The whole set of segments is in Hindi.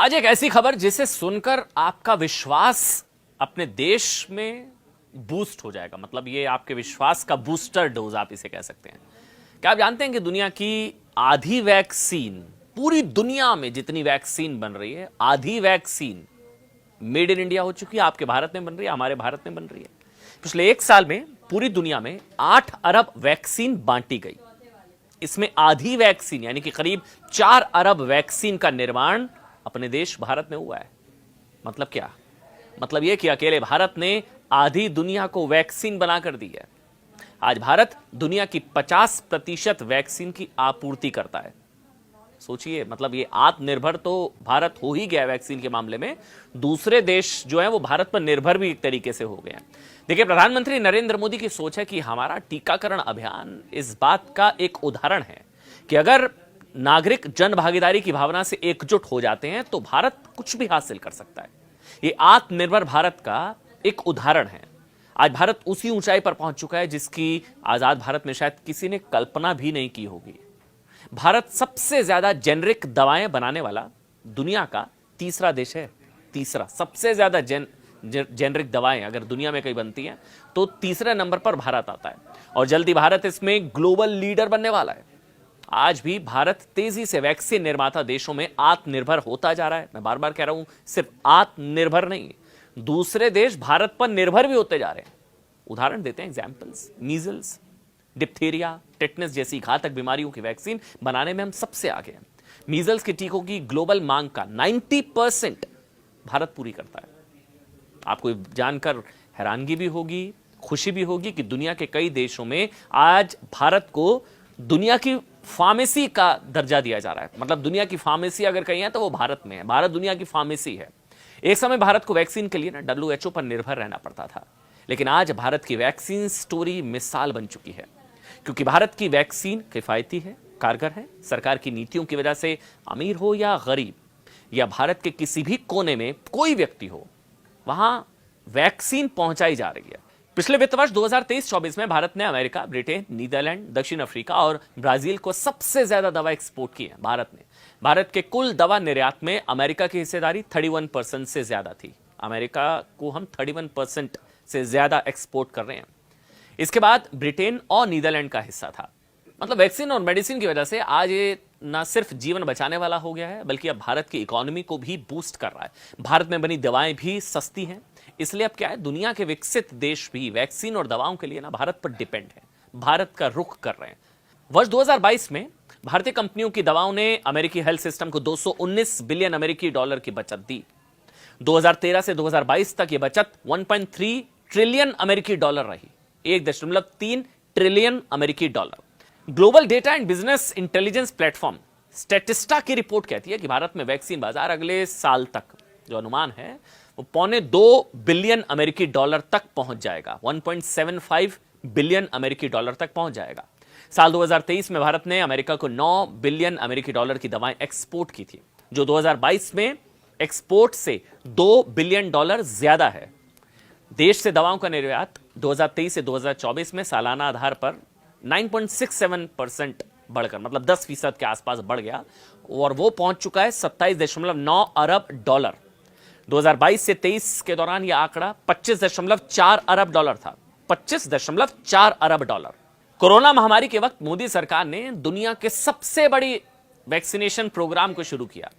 आज एक ऐसी खबर जिसे सुनकर आपका विश्वास अपने देश में बूस्ट हो जाएगा। मतलब ये आपके विश्वास का बूस्टर डोज आप इसे कह सकते हैं। क्या आप जानते हैं कि दुनिया की आधी वैक्सीन, पूरी दुनिया में जितनी वैक्सीन बन रही है, आधी वैक्सीन मेड इन इंडिया हो चुकी है। आपके भारत में बन रही है, हमारे भारत में बन रही है। पिछले एक साल में पूरी दुनिया में 8 अरब वैक्सीन बांटी गई। इसमें आधी वैक्सीन यानी कि करीब 4 अरब वैक्सीन का निर्माण अपने देश भारत में हुआ है। मतलब क्या? मतलब यह कि अकेले भारत ने आधी दुनिया को वैक्सीन बनाकर दी है। आज भारत दुनिया की 50% वैक्सीन की आपूर्ति करता है। सोचिए, मतलब ये आत्मनिर्भर तो भारत हो ही गया है वैक्सीन के मामले में। दूसरे देश जो है वो भारत पर निर्भर भी एक तरीके से हो गए हैं। देखिए, प्रधानमंत्री नरेंद्र मोदी की सोच है कि हमारा टीकाकरण अभियान इस बात का एक उदाहरण है कि अगर नागरिक जन भागीदारी की भावना से एकजुट हो जाते हैं तो भारत कुछ भी हासिल कर सकता है। ये आत्मनिर्भर भारत का एक उदाहरण है। आज भारत उसी ऊंचाई पर पहुंच चुका है जिसकी आजाद भारत में शायद किसी ने कल्पना भी नहीं की होगी। भारत सबसे ज्यादा जेनरिक दवाएं बनाने वाला दुनिया का तीसरा देश है। तीसरा सबसे ज्यादा जेनरिक दवाएं अगर दुनिया में कहीं बनती हैं तो तीसरे नंबर पर भारत आता है और जल्दी भारत इसमें ग्लोबल लीडर बनने वाला है। आज भी भारत तेजी से वैक्सीन निर्माता देशों में आत्मनिर्भर होता जा रहा है। मैं बार बार कह रहा हूं, सिर्फ आत्मनिर्भर नहीं, दूसरे देश भारत पर निर्भर भी होते जा रहे हैं। उदाहरण देते हैं, एग्जांपल्स। मीजल्स, डिप्थीरिया, टेटनस जैसी घातक बीमारियों की वैक्सीन बनाने में हम सबसे आगे हैं। मीजल्स के टीकों की ग्लोबल मांग का 90% भारत पूरी करता है। आपको जानकर हैरानगी भी होगी, खुशी भी होगी कि दुनिया के कई देशों में आज भारत को दुनिया की फार्मेसी का दर्जा दिया जा रहा है। मतलब दुनिया की फार्मेसी अगर कहीं है तो वो भारत में है। भारत दुनिया की फार्मेसी है। एक समय भारत को वैक्सीन के लिए ना WHO पर निर्भर रहना पड़ता था, लेकिन आज भारत की वैक्सीन स्टोरी मिसाल बन चुकी है क्योंकि भारत की वैक्सीन किफायती है, कारगर है। सरकार की नीतियों की वजह से अमीर हो या गरीब या भारत के किसी भी कोने में कोई व्यक्ति हो, वहां वैक्सीन पहुंचाई जा रही है। पिछले वित्त वर्ष 2023-24 में भारत ने अमेरिका, ब्रिटेन, नीदरलैंड, दक्षिण अफ्रीका और ब्राजील को सबसे ज्यादा दवा एक्सपोर्ट की है। भारत के कुल दवा निर्यात में अमेरिका की हिस्सेदारी 31% से ज्यादा थी। अमेरिका को हम 31% से ज्यादा एक्सपोर्ट कर रहे हैं। इसके बाद ब्रिटेन और नीदरलैंड का हिस्सा था। मतलब वैक्सीन और मेडिसिन की वजह से आज ये न सिर्फ जीवन बचाने वाला हो गया है बल्कि अब भारत की इकोनॉमी को भी बूस्ट कर रहा है। भारत में बनी दवाएं भी सस्ती हैं, इसलिए अब क्या है, दुनिया के विकसित देश भी वैक्सीन और दवाओं के लिए ना भारत पर डिपेंड है, भारत का रुख कर रहे हैं। वर्ष 2022 में भारतीय कंपनियों की दवाओं ने अमेरिकी हेल्थ सिस्टम को 219 बिलियन अमेरिकी डॉलर की बचत दी। 2013 से 2022 तक यह बचत 1.3 ट्रिलियन अमेरिकी डॉलर रही। 1.3 ट्रिलियन अमेरिकी dollar. Global data and business intelligence platform Statista की रिपोर्ट कहती है कि भारत में वैक्सीन बाजार अगले साल तक, जो अनुमान है, वो 2.25 बिलियन अमेरिकी डॉलर तक पहुंच जाएगा। 1.75 बिलियन अमेरिकी डॉलर तक पहुंच जाएगा। साल 2023 में भारत ने अमेरिका को 9 बिलियन अमेरिकी डॉलर की दवाएं एक्सपोर्ट की थी, जो 2022 में एक्सपोर्ट से 2 बिलियन डॉलर ज्यादा है। देश से दवाओं का निर्यात 2023 से 2024 में सालाना आधार पर 9.67% बढ़कर, मतलब 10% के आसपास बढ़ गया और वो पहुंच चुका है 27.9 अरब डॉलर। 2022 से 23 के दौरान यह आंकड़ा 25.4 अरब डॉलर था। 25.4 अरब डॉलर। कोरोना महामारी के वक्त मोदी सरकार ने दुनिया के सबसे बड़ी वैक्सीनेशन प्रोग्राम को शुरू किया।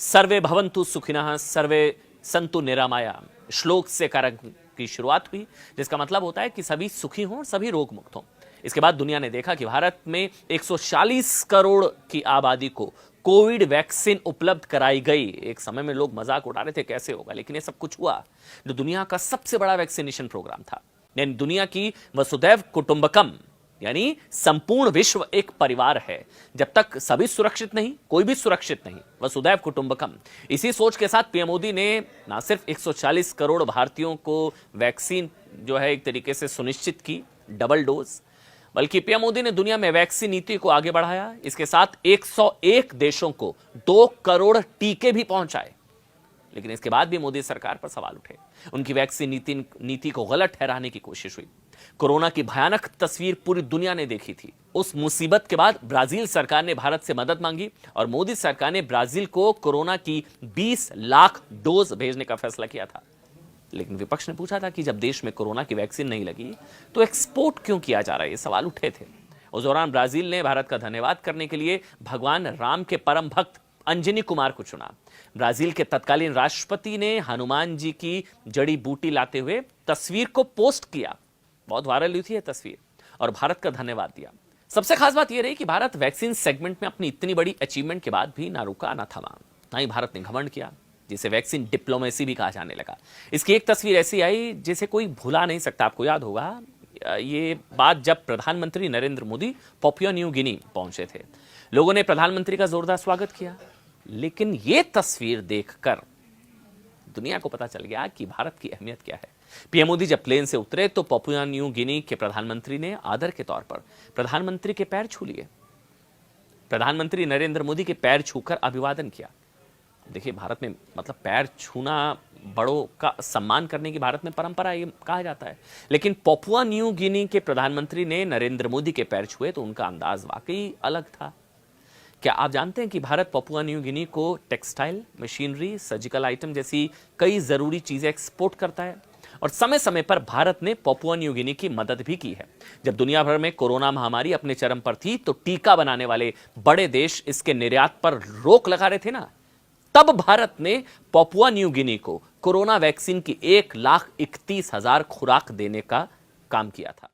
सर्वे भवन्तु सुखिनः सर्वे सन्तु निरामया श्लोक से कार्यक्रम की शुरुआत हुई, जिसका मतलब होता है कि सभी सुखी हों, सभी रोग मुक्त हों। इसके बाद दुनिया ने देखा कि भारत में 140 करोड़ की आबादी को कोविड वैक्सीन उपलब्ध कराई गई। एक समय में लोग मजाक उड़ा रहे थे कैसे होगा, लेकिन ये सब कुछ हुआ जो दुनिया का सबसे बड़ा वैक्सीनेशन प्रोग्राम था। यानी दुनिया की वसुधैव कुटुंबकम, यानी संपूर्ण विश्व एक परिवार है। जब तक सभी सुरक्षित नहीं, कोई भी सुरक्षित नहीं। वसुधैव कुटुंबकम, इसी सोच के साथ पीएम मोदी ने ना सिर्फ 140 करोड़ भारतीयों को वैक्सीन जो है एक तरीके से सुनिश्चित की, डबल डोज, बल्कि पीएम मोदी ने दुनिया में वैक्सीन नीति को आगे बढ़ाया। इसके साथ 101 देशों को 2 करोड़ टीके भी पहुंचाए। लेकिन इसके बाद भी मोदी सरकार पर सवाल उठे। उनकी वैक्सीन नीति को गलत ठहराने की कोशिश हुई। कोरोना की भयानक तस्वीर पूरी दुनिया ने देखी थी। उस मुसीबत के बाद ब्राजील सरकार ने भारत से मदद मांगी और मोदी सरकार ने ब्राजील को कोरोना की 20 लाख डोज भेजने का फैसला किया था। लेकिन विपक्ष ने पूछा था कि जब देश में कोरोना की वैक्सीन नहीं लगी तो एक्सपोर्ट क्यों किया जा रहा है, ये सवाल उठे थे। उस दौरान ब्राजील ने भारत का धन्यवाद करने के लिए भगवान राम के परम भक्त अंजनी कुमार को चुना। ब्राजील के तत्कालीन राष्ट्रपति ने हनुमान जी की जड़ी बूटी लाते हुए तस्वीर को पोस्ट किया, बहुत वायरल हुई थी यह तस्वीर, और भारत का धन्यवाद दिया। सबसे खास बात यह रही कि भारत वैक्सीन सेगमेंट में अपनी इतनी बड़ी अचीवमेंट के बाद भी ना रुका ना थमा, ना ही भारत ने घमंड किया, जिसे वैक्सीन डिप्लोमेसी भी कहा जाने लगा। इसकी एक तस्वीर ऐसी आई जिसे कोई भुला नहीं सकता। आपको याद होगा ये बात जब प्रधानमंत्री Narendra Modi Papua New Guinea पहुंचे थे। लोगों ने प्रधानमंत्री का जोरदार स्वागत किया, लेकिन यह तस्वीर देखकर दुनिया को पता चल गया कि भारत की अहमियत क्या है। पीएम मोदी जब प्लेन से उतरे तो पापुआ न्यू गिनी के प्रधानमंत्री ने आदर के तौर पर प्रधानमंत्री के पैर छू लिए। प्रधानमंत्री नरेंद्र मोदी के पैर छूकर अभिवादन किया। देखिए, भारत में मतलब पैर छूना, बड़ों का सम्मान करने की भारत में परंपरा ये कहा जाता है। लेकिन पापुआ न्यू गिनी के प्रधानमंत्री ने नरेंद्र मोदी के पैर छुए तो उनका अंदाज वाकई अलग था। क्या आप जानते हैं कि भारत पापुआ न्यू गिनी को टेक्सटाइल, मशीनरी, सर्जिकल आइटम जैसी कई जरूरी चीजें एक्सपोर्ट करता है, और समय समय पर भारत ने पापुआ न्यू गिनी की मदद भी की है। जब दुनिया भर में कोरोना महामारी अपने चरम पर थी तो टीका बनाने वाले बड़े देश इसके निर्यात पर रोक लगा रहे थे ना, तब भारत ने पापुआ न्यू गिनी को कोरोना वैक्सीन की 1,31,000 खुराक देने का काम किया था।